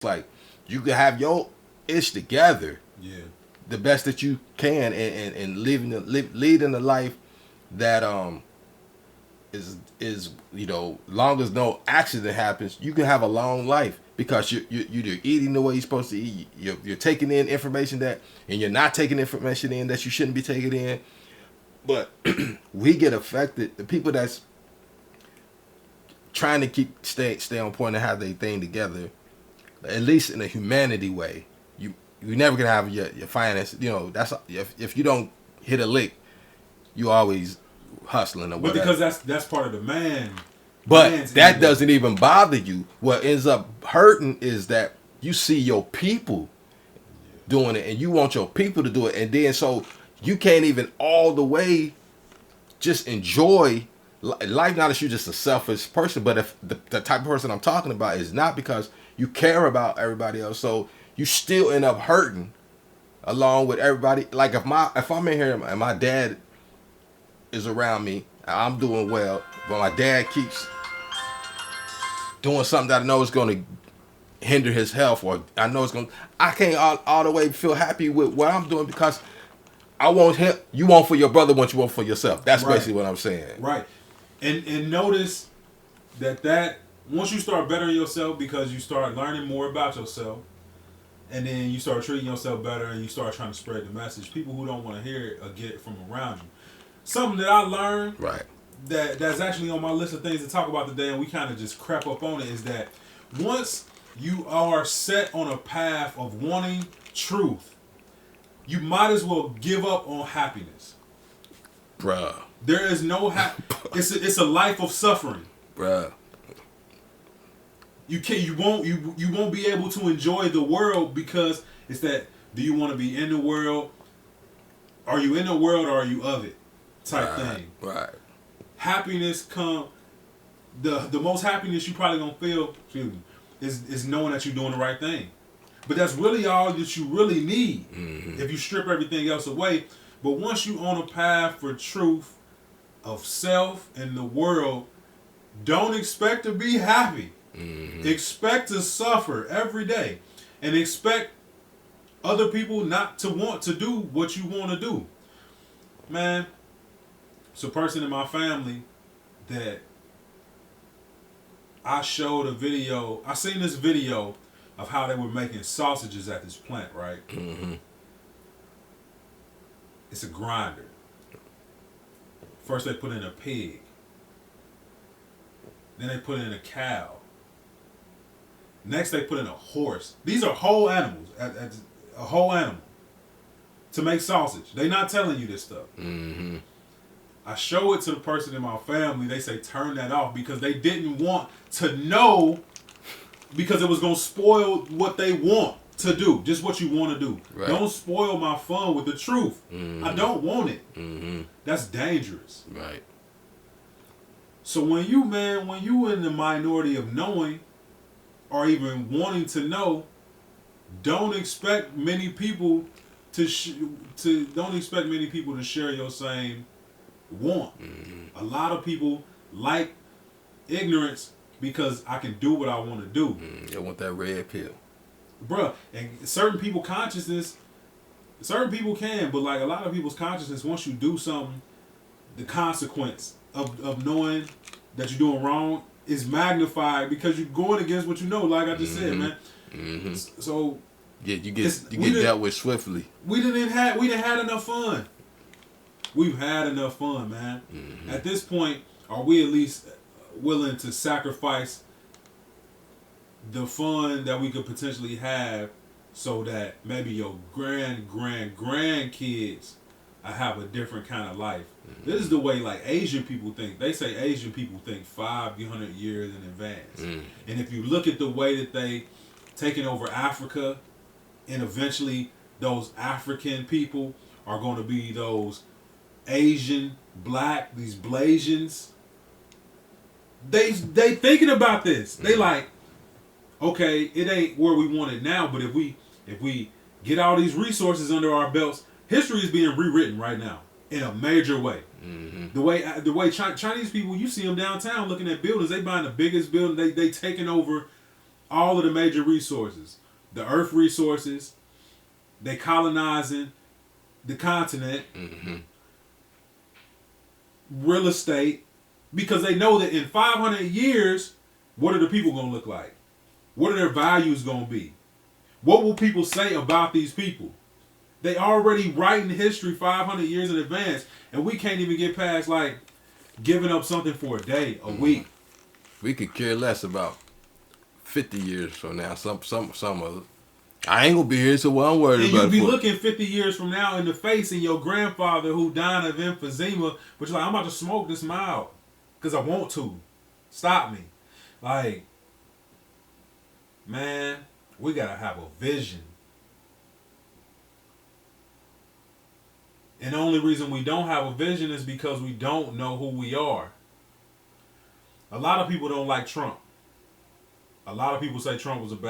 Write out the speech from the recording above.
like you can have your ish together Yeah. the best that you can, and leading a life that is long as no accident happens, you can have a long life because you're eating the way you're supposed to eat. You're taking in information that, and you're not taking information in that you shouldn't be taking in. But we get affected. The people that's trying to stay on point and have their thing together, at least in a humanity way. You never gonna have your finance. That's if you don't hit a lick, you always hustling or But whatever. because that's part of the But man's that ego. doesn't even bother you. What ends up hurting is that you see your people doing it, and you want your people to do it, and then so you can't even all the way just enjoy life. Not that you're just a selfish person, but if the type of person I'm talking about is not, because you care about everybody else, so you still end up hurting along with everybody. Like if I'm in here and my dad is around me, and I'm doing well, but my dad keeps doing something that I know is going to hinder his health, or I know it's going to, I can't all the way feel happy with what I'm doing, because I want him. You want for your brother what you want for yourself. That's Right. basically what I'm saying. Right. And notice that once you start bettering yourself because you start learning more about yourself, and then you start treating yourself better and you start trying to spread the message, people who don't want to hear it or get it from around you. Something that I learned Right. that's actually on my list of things to talk about today, and we kind of just crap up on it, is that once you are set on a path of wanting truth, you might as well give up on happiness. Bruh. There is no it's a life of suffering. Bruh. You won't be able to enjoy the world because it's that, do you want to be in the world? Are you in the world or are you of it? Type thing. Right. Happiness the most happiness you probably gonna feel, excuse me, is knowing that you're doing the right thing. But that's really all that you really need if you strip everything else away. But once you on a path for truth of self and the world, don't expect to be happy. Expect to suffer every day, and expect other people not to want to do what you want to do. Man, it's a person in my family that I showed a video. I seen this video of how they were making sausages at this plant, right? It's a grinder. First they put in a pig. Then they put in a cow. Next they put in a horse. These are whole animals. A whole animal. To make sausage. They not telling you this stuff. I show it to the person in my family. They say turn that off because they didn't want to know, because it was going to spoil what they want to do. Just what you want to do. Right. Don't spoil my fun with the truth. I don't want it. That's dangerous. Right. So when you in the minority of knowing or even wanting to know, don't expect many people to share your same want. A lot of people like ignorance because I can do what I want to do. They want that red pill. Bruh, and certain people can, but like a lot of people's consciousness, once you do something, the consequence of knowing that you're doing wrong is magnified because you're going against what you know, like I just said, man. So yeah, you get dealt with swiftly. We didn't had enough fun. We've had enough fun, man. At this point, are we at least willing to sacrifice the fun that we could potentially have so that maybe your grandkids have a different kind of life? This is the way like Asian people think. They say Asian people think 500 years in advance. And if you look at the way that they taking over Africa, and eventually those African people are going to be those Asian, black, these Blasians. They thinking about this. They like, okay, it ain't where we want it now, but if we get all these resources under our belts, history is being rewritten right now in a major way. The way Chinese people, you see them downtown looking at buildings. They buying the biggest building. They taking over all of the major resources, the earth resources. They colonizing the continent, real estate, because they know that in 500 years, what are the people going to look like? What are their values going to be? What will people say about these people? They already writing history 500 years in advance, and we can't even get past like giving up something for a day, a week. We could care less about 50 years from now. Some of it. I ain't gonna be here, so what I'm worried and about. And you be looking 50 years from now in the face, and your grandfather who died of emphysema, which like I'm about to smoke this mild because I want to. Stop me, like, man, we gotta have a vision. And the only reason we don't have a vision is because we don't know who we are. A lot of people don't like Trump. A lot of people say Trump was a bad